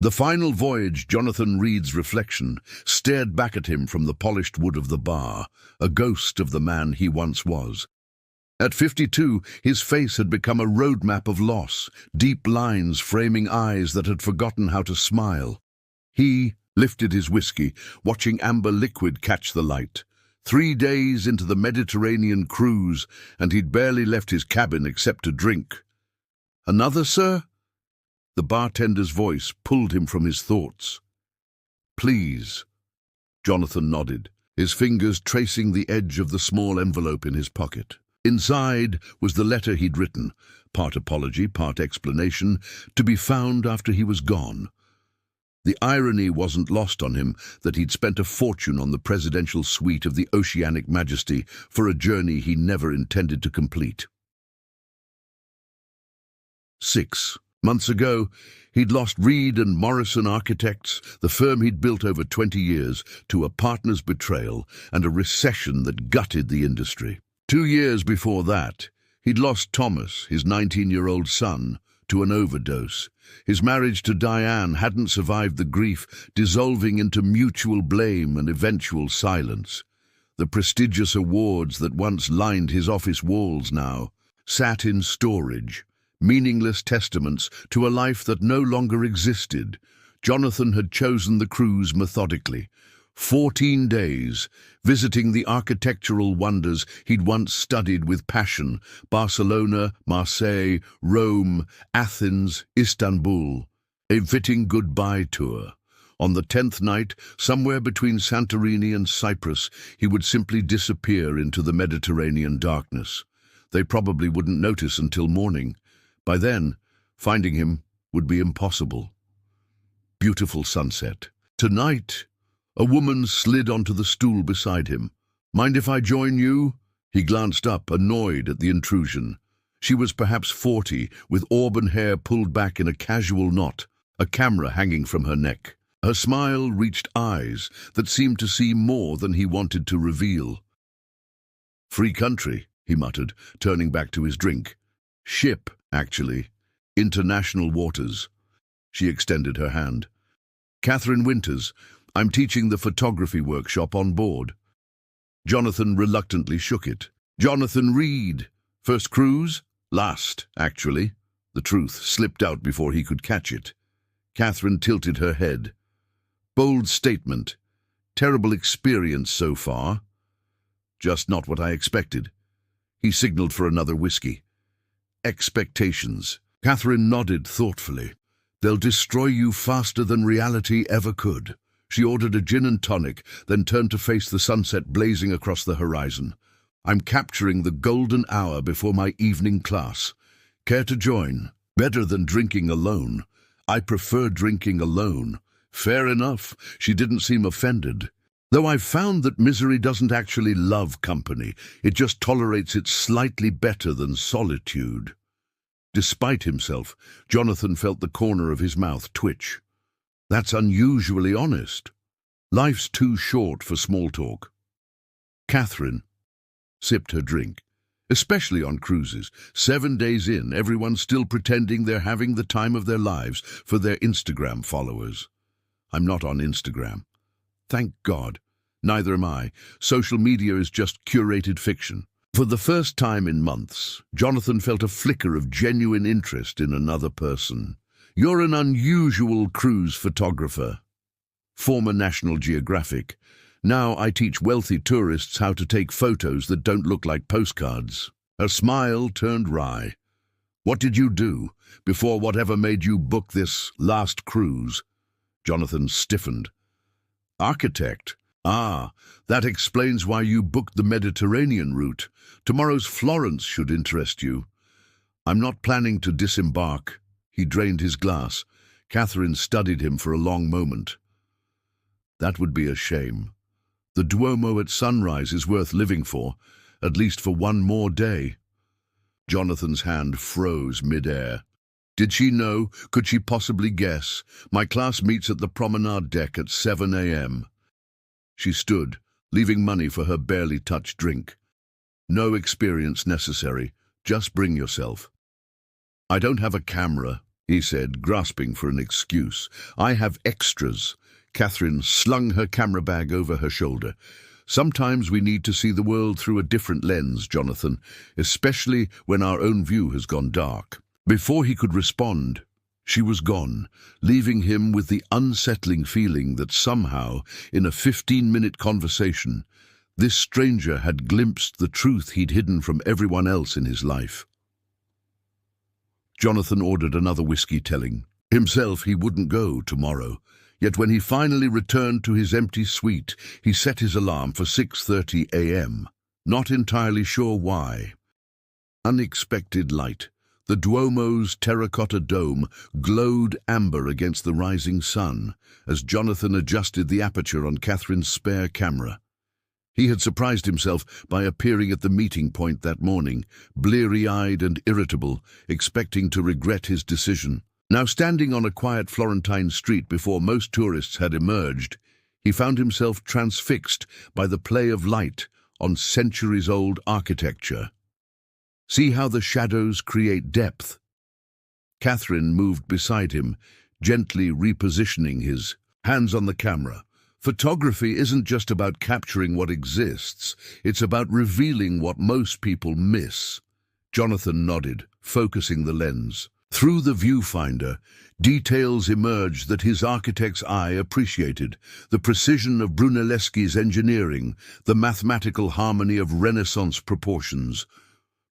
The final voyage, Jonathan Reed's reflection, stared back at him from the polished wood of the bar, a ghost of the man he once was. At 52, his face had become a roadmap of loss, deep lines framing eyes that had forgotten how to smile. He lifted his whiskey, watching amber liquid catch the light. 3 days into the Mediterranean cruise, and he'd barely left his cabin except to drink. "Another, sir?" The bartender's voice pulled him from his thoughts. "Please." Jonathan nodded, his fingers tracing the edge of the small envelope in his pocket. Inside was the letter he'd written, part apology, part explanation, to be found after he was gone. The irony wasn't lost on him that he'd spent a fortune on the presidential suite of the Oceanic Majesty for a journey he never intended to complete. 6 months ago, he'd lost Reed and Morrison Architects, the firm he'd built over 20 years, to a partner's betrayal and a recession that gutted the industry. 2 years before that, he'd lost Thomas, his 19-year-old son, to an overdose. His marriage to Diane hadn't survived the grief, dissolving into mutual blame and eventual silence. The prestigious awards that once lined his office walls now sat in storage, meaningless testaments to a life that no longer existed. Jonathan had chosen the cruise methodically. 14 days, visiting the architectural wonders he'd once studied with passion: Barcelona, Marseille, Rome, Athens, Istanbul. A fitting goodbye tour. On the 10th night, somewhere between Santorini and Cyprus, he would simply disappear into the Mediterranean darkness. They probably wouldn't notice until morning. By then, finding him would be impossible. Beautiful sunset. Tonight, a woman slid onto the stool beside him. "Mind if I join you?" He glanced up, annoyed at the intrusion. She was perhaps 40, with auburn hair pulled back in a casual knot, a camera hanging from her neck. Her smile reached eyes that seemed to see more than he wanted to reveal. "Free country," he muttered, turning back to his drink. "Ship, actually. International waters." She extended her hand. "Catherine Winters. I'm teaching the photography workshop on board." Jonathan reluctantly shook it. "Jonathan Reed. First cruise? Last, actually." The truth slipped out before he could catch it. Catherine tilted her head. "Bold statement. Terrible experience so far." "Just not what I expected." He signaled for another whiskey. "Expectations." Catherine nodded thoughtfully. "They'll destroy you faster than reality ever could." She ordered a gin and tonic, then turned to face the sunset blazing across the horizon. "I'm capturing the golden hour before my evening class. Care to join? Better than drinking alone." "I prefer drinking alone." "Fair enough." She didn't seem offended. "Though I've found that misery doesn't actually love company. It just tolerates it slightly better than solitude." Despite himself, Jonathan felt the corner of his mouth twitch. "That's unusually honest. Life's too short for small talk." Catherine sipped her drink. Especially on cruises. 7 days in, everyone's still pretending they're having the time of their lives for their Instagram followers. "I'm not on Instagram." "Thank God. Neither am I. Social media is just curated fiction." For the first time in months, Jonathan felt a flicker of genuine interest in another person. "You're an unusual cruise photographer." Former National Geographic. "Now I teach wealthy tourists how to take photos that don't look like postcards." Her smile turned wry. "What did you do before whatever made you book this last cruise?" Jonathan stiffened. "Architect. Ah, that explains why you booked the Mediterranean route. Tomorrow's Florence should interest you." "I'm not planning to disembark." He drained his glass. Catherine studied him for a long moment. "That would be a shame. The Duomo at sunrise is worth living for, at least for one more day." Jonathan's hand froze mid-air. Did she know? Could she possibly guess? "My class meets at the promenade deck at 7 a.m. She stood, leaving money for her barely touched drink. "No experience necessary. Just bring yourself." "I don't have a camera," he said, grasping for an excuse. "I have extras." Catherine slung her camera bag over her shoulder. "Sometimes we need to see the world through a different lens, Jonathan, especially when our own view has gone dark." Before he could respond, she was gone, leaving him with the unsettling feeling that somehow, in a 15-minute conversation, this stranger had glimpsed the truth he'd hidden from everyone else in his life. Jonathan ordered another whiskey, telling himself he wouldn't go tomorrow. Yet when he finally returned to his empty suite, he set his alarm for 6:30 a.m., not entirely sure why. Unexpected light. The Duomo's terracotta dome glowed amber against the rising sun as Jonathan adjusted the aperture on Catherine's spare camera. He had surprised himself by appearing at the meeting point that morning, bleary-eyed and irritable, expecting to regret his decision. Now standing on a quiet Florentine street before most tourists had emerged, he found himself transfixed by the play of light on centuries-old architecture. "See how the shadows create depth." Catherine moved beside him, gently repositioning his hands on the camera. "Photography isn't just about capturing what exists, it's about revealing what most people miss." Jonathan nodded, focusing the lens. Through the viewfinder, details emerged that his architect's eye appreciated: the precision of Brunelleschi's engineering, the mathematical harmony of Renaissance proportions.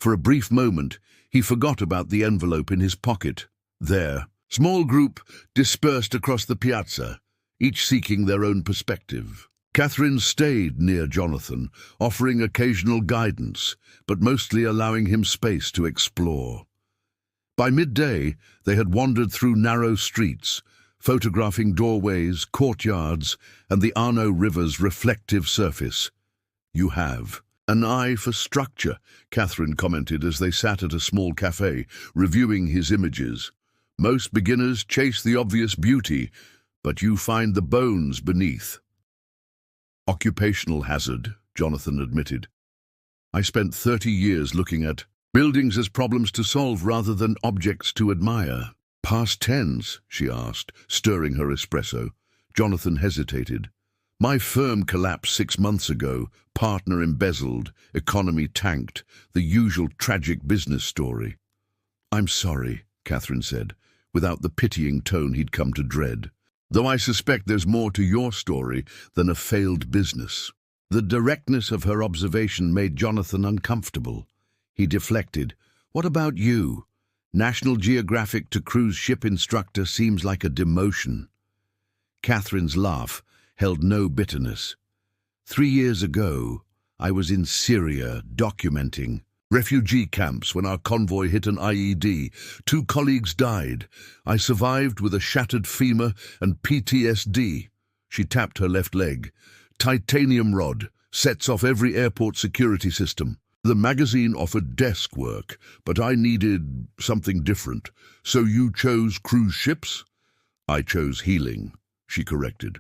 For a brief moment, he forgot about the envelope in his pocket. There, small group dispersed across the piazza, each seeking their own perspective. Catherine stayed near Jonathan, offering occasional guidance, but mostly allowing him space to explore. By midday, they had wandered through narrow streets, photographing doorways, courtyards, and the Arno River's reflective surface. "You have an eye for structure," Catherine commented as they sat at a small cafe, reviewing his images. "Most beginners chase the obvious beauty, but you find the bones beneath." "Occupational hazard," Jonathan admitted. "I spent 30 years looking at buildings as problems to solve rather than objects to admire." "Past tense?" she asked, stirring her espresso. Jonathan hesitated. "My firm collapsed 6 months ago, partner embezzled, economy tanked, the usual tragic business story." "I'm sorry," Catherine said, without the pitying tone he'd come to dread. "Though I suspect there's more to your story than a failed business." The directness of her observation made Jonathan uncomfortable. He deflected. "What about you? National Geographic to cruise ship instructor seems like a demotion." Catherine's laugh held no bitterness. 3 years ago, I was in Syria documenting refugee camps when our convoy hit an IED. 2 colleagues died. I survived with a shattered femur and PTSD. She tapped her left leg. Titanium rod sets off every airport security system. The magazine offered desk work, but I needed something different. "So you chose cruise ships?" "I chose healing," she corrected.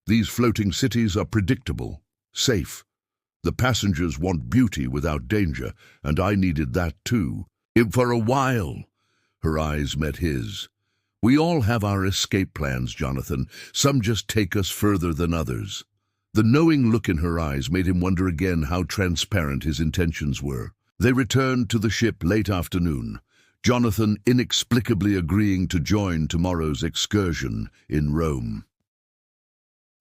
"These floating cities are predictable, safe. The passengers want beauty without danger, and I needed that too. For a while." Her eyes met his. "We all have our escape plans, Jonathan. Some just take us further than others." The knowing look in her eyes made him wonder again how transparent his intentions were. They returned to the ship late afternoon, Jonathan inexplicably agreeing to join tomorrow's excursion in Rome.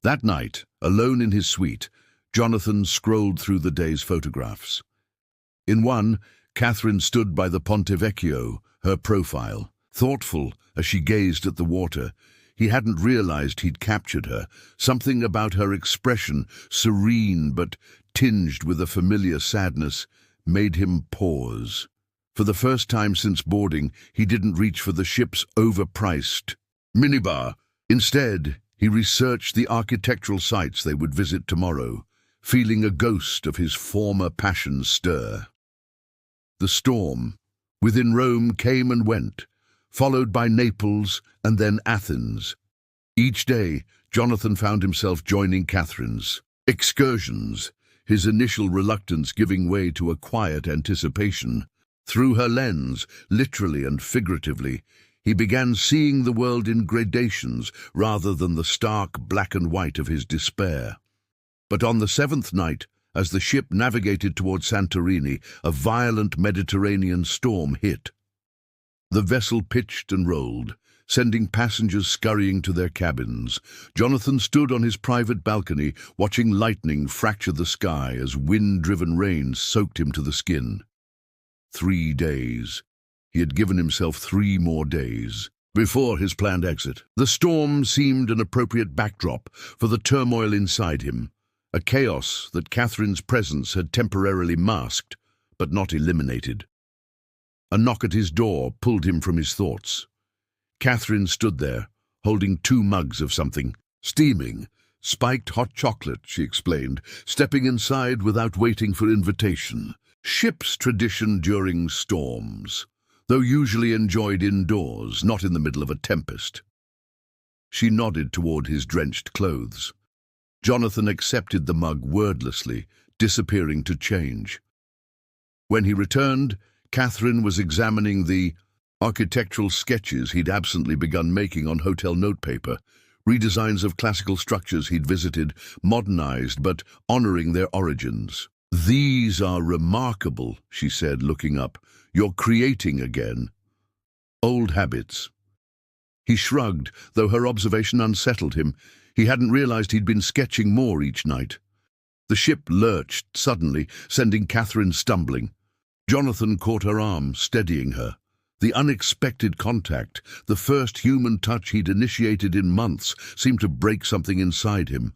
That night, alone in his suite, Jonathan scrolled through the day's photographs. In one, Catherine stood by the Ponte Vecchio, her profile, thoughtful as she gazed at the water. He hadn't realized he'd captured her. Something about her expression, serene but tinged with a familiar sadness, made him pause. For the first time since boarding, he didn't reach for the ship's overpriced minibar. Instead, he researched the architectural sites they would visit tomorrow, feeling a ghost of his former passion stir. The storm within Rome came and went, followed by Naples and then Athens. Each day, Jonathan found himself joining Catherine's excursions, his initial reluctance giving way to a quiet anticipation. Through her lens, literally and figuratively, He began seeing the world in gradations rather than the stark black and white of his despair. But on the seventh night, as the ship navigated toward Santorini, a violent Mediterranean storm hit. The vessel pitched and rolled, sending passengers scurrying to their cabins. Jonathan stood on his private balcony, watching lightning fracture the sky as wind-driven rain soaked him to the skin. 3 days. He had given himself 3 more days before his planned exit. The storm seemed an appropriate backdrop for the turmoil inside him, a chaos that Catherine's presence had temporarily masked, but not eliminated. A knock at his door pulled him from his thoughts. Catherine stood there, holding 2 mugs of something. Steaming, spiked hot chocolate, she explained, stepping inside without waiting for invitation. Ship's tradition during storms, though usually enjoyed indoors, not in the middle of a tempest. She nodded toward his drenched clothes. Jonathan accepted the mug wordlessly, disappearing to change. When he returned, Catherine was examining the architectural sketches he'd absently begun making on hotel notepaper, redesigns of classical structures he'd visited, modernized but honoring their origins. "These are remarkable," she said, looking up. "You're creating again." "Old habits." He shrugged, though her observation unsettled him. He hadn't realized he'd been sketching more each night. The ship lurched suddenly, sending Catherine stumbling. Jonathan caught her arm, steadying her. The unexpected contact, the first human touch he'd initiated in months, seemed to break something inside him.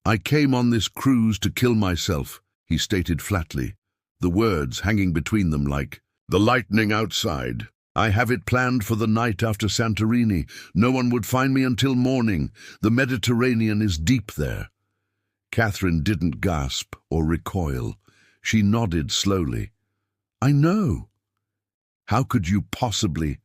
"I came on this cruise to kill myself," he stated flatly, the words hanging between them like the lightning outside. "I have it planned for the night after Santorini. No one would find me until morning. The Mediterranean is deep there." Catherine didn't gasp or recoil. She nodded slowly. "I know." "How could you possibly?"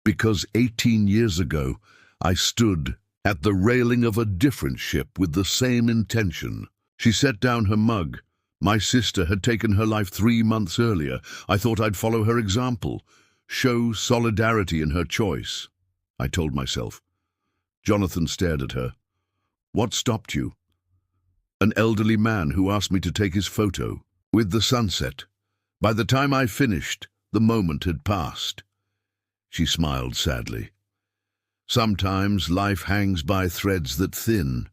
"Because 18 years ago, I stood at the railing of a different ship with the same intention." She set down her mug. "My sister had taken her life 3 months earlier. I thought I'd follow her example, show solidarity in her choice," I told myself. Jonathan stared at her. "What stopped you?" "An elderly man who asked me to take his photo with the sunset. By the time I finished, the moment had passed." She smiled sadly. "Sometimes life hangs by threads that thin,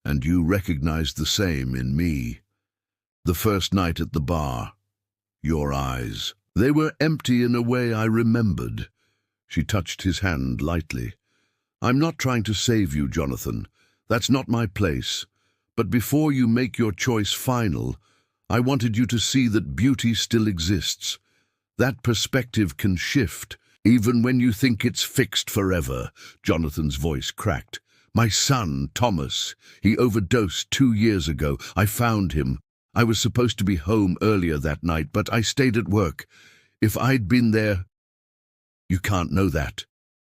and you recognized the same in me. The first night at the bar, your eyes. They were empty in a way I remembered." She touched his hand lightly. "I'm not trying to save you, Jonathan. That's not my place. But before you make your choice final, I wanted you to see that beauty still exists. That perspective can shift, even when you think it's fixed forever." Jonathan's voice cracked. "My son, Thomas, he overdosed 2 years ago. I found him. I was supposed to be home earlier that night, but I stayed at work. If I'd been there—" "You can't know that,"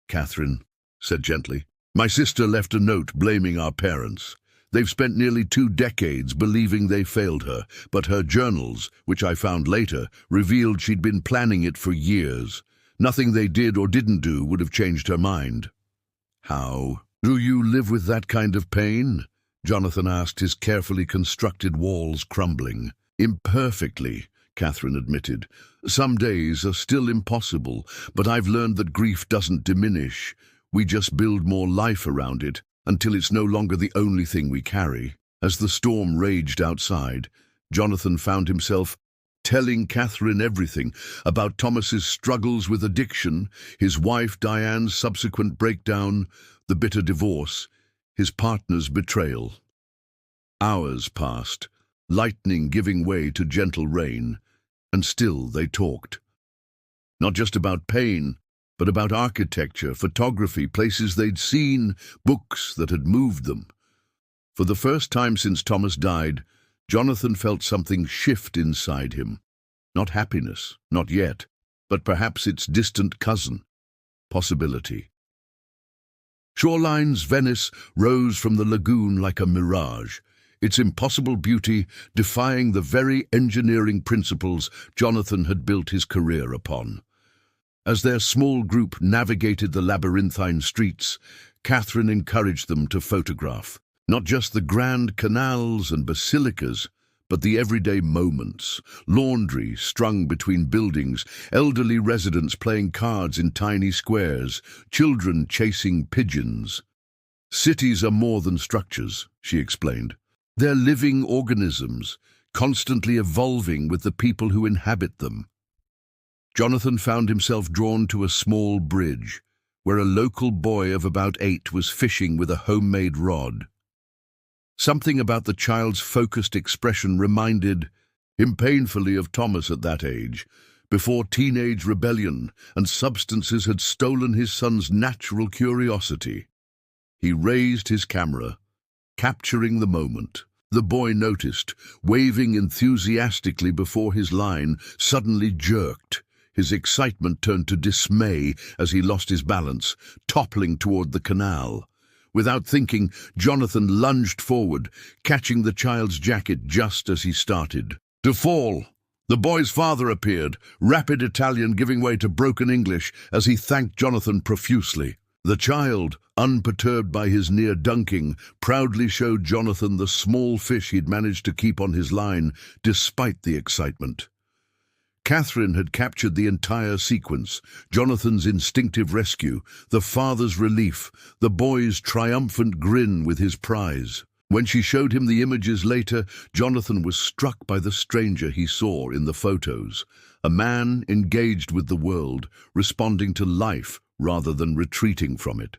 Catherine said gently. "My sister left a note blaming our parents. They've spent nearly 2 decades believing they failed her, but her journals, which I found later, revealed she'd been planning it for years. Nothing they did or didn't do would have changed her mind." "How do you live with that kind of pain?" Jonathan asked, his carefully constructed walls crumbling. "Imperfectly," Catherine admitted. "Some days are still impossible, but I've learned that grief doesn't diminish. We just build more life around it, until it's no longer the only thing we carry." As the storm raged outside, Jonathan found himself telling Catherine everything about Thomas's struggles with addiction, his wife Diane's subsequent breakdown, the bitter divorce, his partner's betrayal. Hours passed, lightning giving way to gentle rain, and still they talked. Not just about pain, but about architecture, photography, places they'd seen, books that had moved them. For the first time since Thomas died, Jonathan felt something shift inside him. Not happiness, not yet, but perhaps its distant cousin, possibility. Shoreline's Venice rose from the lagoon like a mirage, its impossible beauty defying the very engineering principles Jonathan had built his career upon. As their small group navigated the labyrinthine streets, Catherine encouraged them to photograph, not just the grand canals and basilicas, but the everyday moments: laundry strung between buildings, elderly residents playing cards in tiny squares, children chasing pigeons. Cities are more than structures, she explained. They're living organisms, constantly evolving with the people who inhabit them. Jonathan found himself drawn to a small bridge, where a local boy of about 8 was fishing with a homemade rod. Something about the child's focused expression reminded him painfully of Thomas at that age, before teenage rebellion and substances had stolen his son's natural curiosity. He raised his camera, capturing the moment. The boy noticed, waving enthusiastically before his line suddenly jerked. His excitement turned to dismay as he lost his balance, toppling toward the canal. Without thinking, Jonathan lunged forward, catching the child's jacket just as he started to fall. The boy's father appeared, rapid Italian giving way to broken English as he thanked Jonathan profusely. The child, unperturbed by his near dunking, proudly showed Jonathan the small fish he'd managed to keep on his line, despite the excitement. Catherine had captured the entire sequence: Jonathan's instinctive rescue, the father's relief, the boy's triumphant grin with his prize. When she showed him the images later, Jonathan was struck by the stranger he saw in the photos, a man engaged with the world, responding to life rather than retreating from it.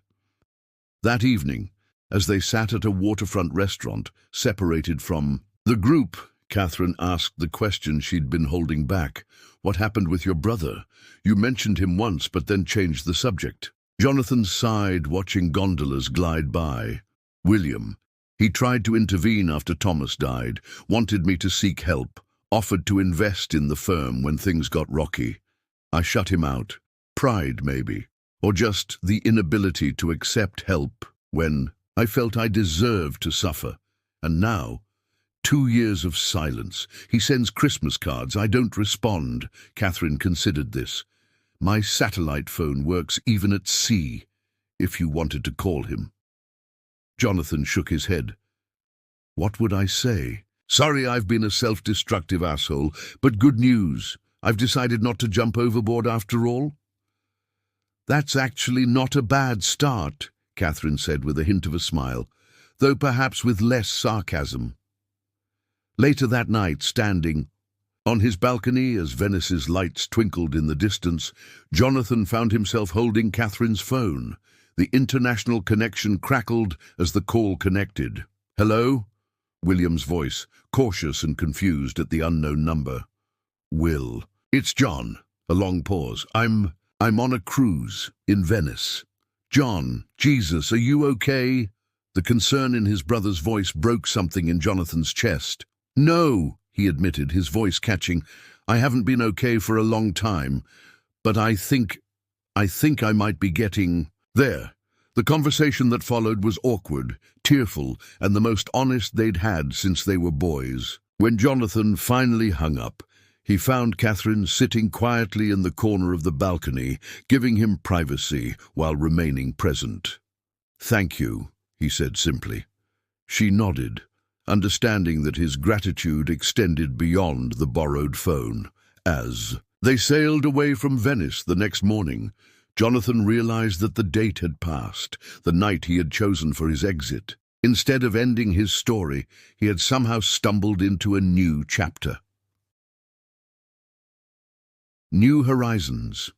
That evening, as they sat at a waterfront restaurant, separated from the group, Catherine asked the question she'd been holding back. "What happened with your brother? You mentioned him once, but then changed the subject." Jonathan sighed, watching gondolas glide by. "William. He tried to intervene after Thomas died, wanted me to seek help, offered to invest in the firm when things got rocky. I shut him out. Pride, maybe. Or just the inability to accept help when I felt I deserved to suffer. And now, 2 years of silence. He sends Christmas cards. I don't respond." Catherine considered this. "My satellite phone works even at sea, if you wanted to call him." Jonathan shook his head. "What would I say? Sorry, I've been a self-destructive asshole, but good news. I've decided not to jump overboard after all." "That's actually not a bad start," Catherine said with a hint of a smile, though perhaps with less sarcasm. Later that night, standing on his balcony as Venice's lights twinkled in the distance, Jonathan found himself holding Catherine's phone. The international connection crackled as the call connected. "Hello?" William's voice, cautious and confused at the unknown number. "Will. It's John." A long pause. I'm on a cruise in Venice." "John, Jesus, are you okay?" The concern in his brother's voice broke something in Jonathan's chest. "No," he admitted, his voice catching. "I haven't been okay for a long time, but I think I might be getting there." The conversation that followed was awkward, tearful, and the most honest they'd had since they were boys. When Jonathan finally hung up, he found Catherine sitting quietly in the corner of the balcony, giving him privacy while remaining present. "Thank you," he said simply. She nodded, understanding that his gratitude extended beyond the borrowed phone. As they sailed away from Venice the next morning, Jonathan realized that the date had passed, the night he had chosen for his exit. Instead of ending his story, he had somehow stumbled into a new chapter. New Horizons.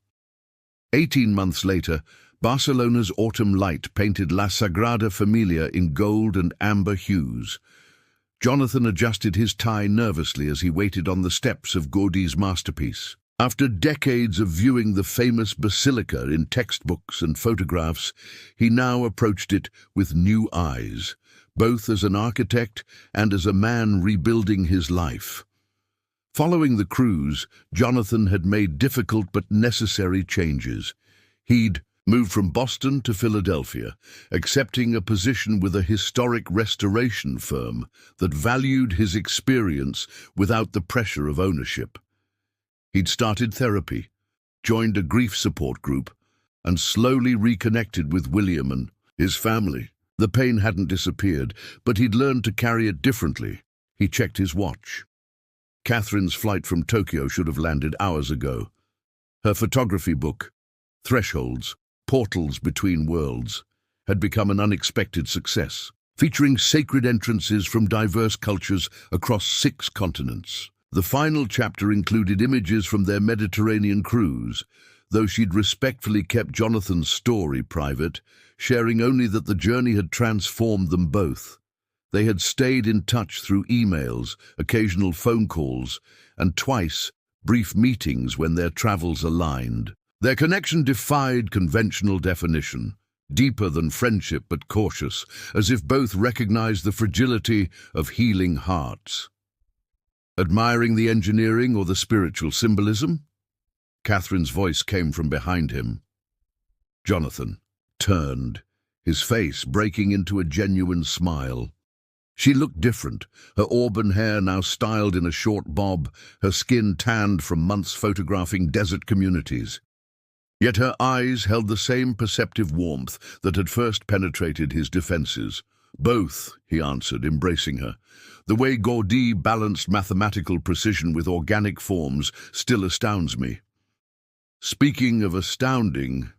18 months later, Barcelona's autumn light painted La Sagrada Familia in gold and amber hues. Jonathan adjusted his tie nervously as he waited on the steps of Gaudi's masterpiece. After decades of viewing the famous basilica in textbooks and photographs, he now approached it with new eyes, both as an architect and as a man rebuilding his life. Following the cruise, Jonathan had made difficult but necessary changes. He'd moved from Boston to Philadelphia, accepting a position with a historic restoration firm that valued his experience without the pressure of ownership. He'd started therapy, joined a grief support group, and slowly reconnected with William and his family. The pain hadn't disappeared, but he'd learned to carry it differently. He checked his watch. Catherine's flight from Tokyo should have landed hours ago. Her photography book, Thresholds, Portals Between Worlds, had become an unexpected success, featuring sacred entrances from diverse cultures across 6 continents. The final chapter included images from their Mediterranean cruise, though she'd respectfully kept Jonathan's story private, sharing only that the journey had transformed them both. They had stayed in touch through emails, occasional phone calls, and twice brief meetings when their travels aligned. Their connection defied conventional definition, deeper than friendship but cautious, as if both recognized the fragility of healing hearts. Admiring the engineering or the spiritual symbolism? Catherine's voice came from behind him. Jonathan turned, his face breaking into a genuine smile. She looked different, her auburn hair now styled in a short bob, her skin tanned from months photographing desert communities. Yet her eyes held the same perceptive warmth that had first penetrated his defenses. Both, he answered, embracing her. The way Gaudí balanced mathematical precision with organic forms still astounds me. Speaking of astounding,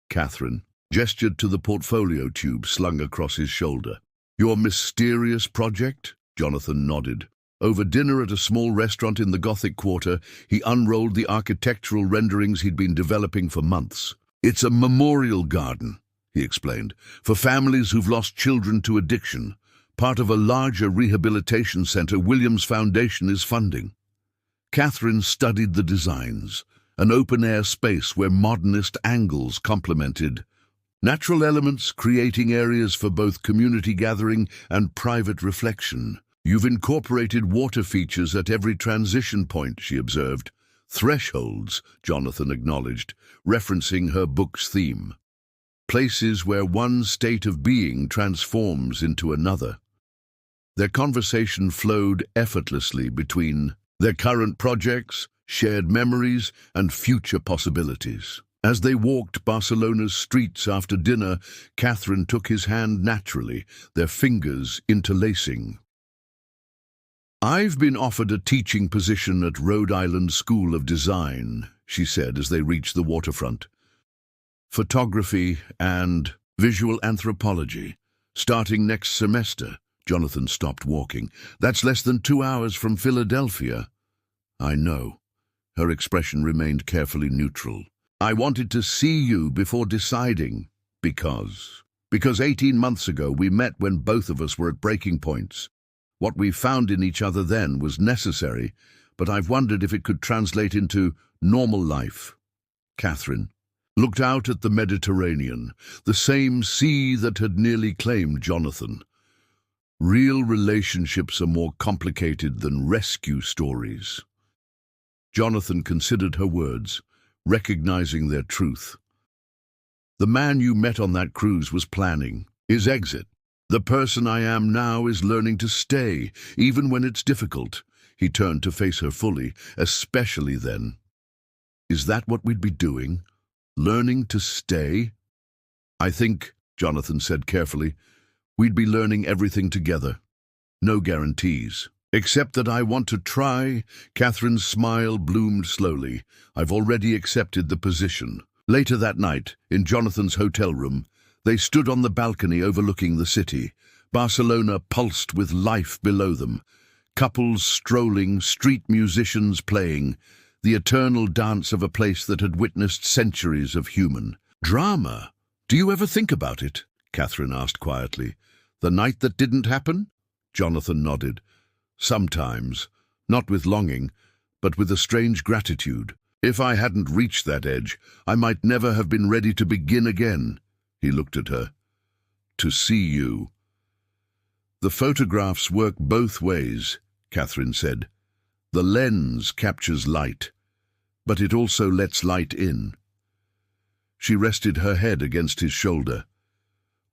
Catherine gestured to the portfolio tube slung across his shoulder. Your mysterious project? Jonathan nodded. Over dinner at a small restaurant in the Gothic Quarter, he unrolled the architectural renderings he'd been developing for months. It's a memorial garden, he explained, for families who've lost children to addiction, part of a larger rehabilitation center Williams Foundation is funding. Catherine studied the designs, an open-air space where modernist angles complemented natural elements, creating areas for both community gathering and private reflection. You've incorporated water features at every transition point, she observed. Thresholds, Jonathan acknowledged, referencing her book's theme. Places where one state of being transforms into another. Their conversation flowed effortlessly between their current projects, shared memories, and future possibilities. As they walked Barcelona's streets after dinner, Catherine took his hand naturally, their fingers interlacing. I've been offered a teaching position at Rhode Island School of Design, she said as they reached the waterfront. Photography and visual anthropology, starting next semester. Jonathan stopped walking. That's less than 2 hours from Philadelphia. I know. Her expression remained carefully neutral. I wanted to see you before deciding, because 18 months ago we met when both of us were at breaking points. What we found in each other then was necessary, but I've wondered if it could translate into normal life. Catherine looked out at the Mediterranean, the same sea that had nearly claimed Jonathan. Real relationships are more complicated than rescue stories. Jonathan considered her words, recognizing their truth. The man you met on that cruise was planning his exit. The person I am now is learning to stay, even when it's difficult. He turned to face her fully, especially then. Is that what we'd be doing? Learning to stay? I think, Jonathan said carefully, we'd be learning everything together. No guarantees. Except that I want to try. Catherine's smile bloomed slowly. I've already accepted the position. Later that night, in Jonathan's hotel room, they stood on the balcony overlooking the city. Barcelona pulsed with life below them. Couples strolling, street musicians playing, the eternal dance of a place that had witnessed centuries of human drama. Do you ever think about it? Catherine asked quietly. The night that didn't happen? Jonathan nodded. Sometimes, not with longing, but with a strange gratitude. If I hadn't reached that edge, I might never have been ready to begin again. He looked at her. To see you. The photographs work both ways, Catherine said. The lens captures light, but it also lets light in. She rested her head against his shoulder.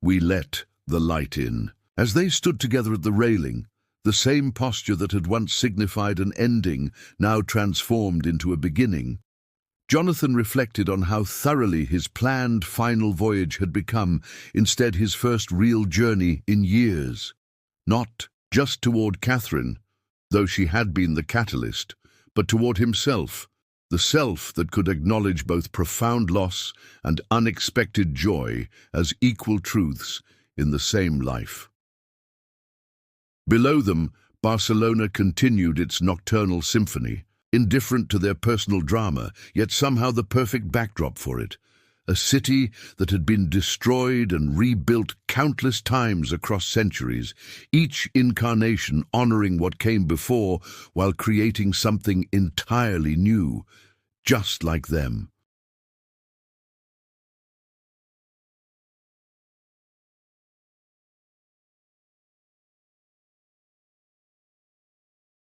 We let the light in. As they stood together at the railing, the same posture that had once signified an ending now transformed into a beginning. Jonathan reflected on how thoroughly his planned final voyage had become instead his first real journey in years. Not just toward Catherine, though she had been the catalyst, but toward himself, the self that could acknowledge both profound loss and unexpected joy as equal truths in the same life. Below them, Barcelona continued its nocturnal symphony, indifferent to their personal drama, yet somehow the perfect backdrop for it. A city that had been destroyed and rebuilt countless times across centuries, each incarnation honoring what came before while creating something entirely new, just like them.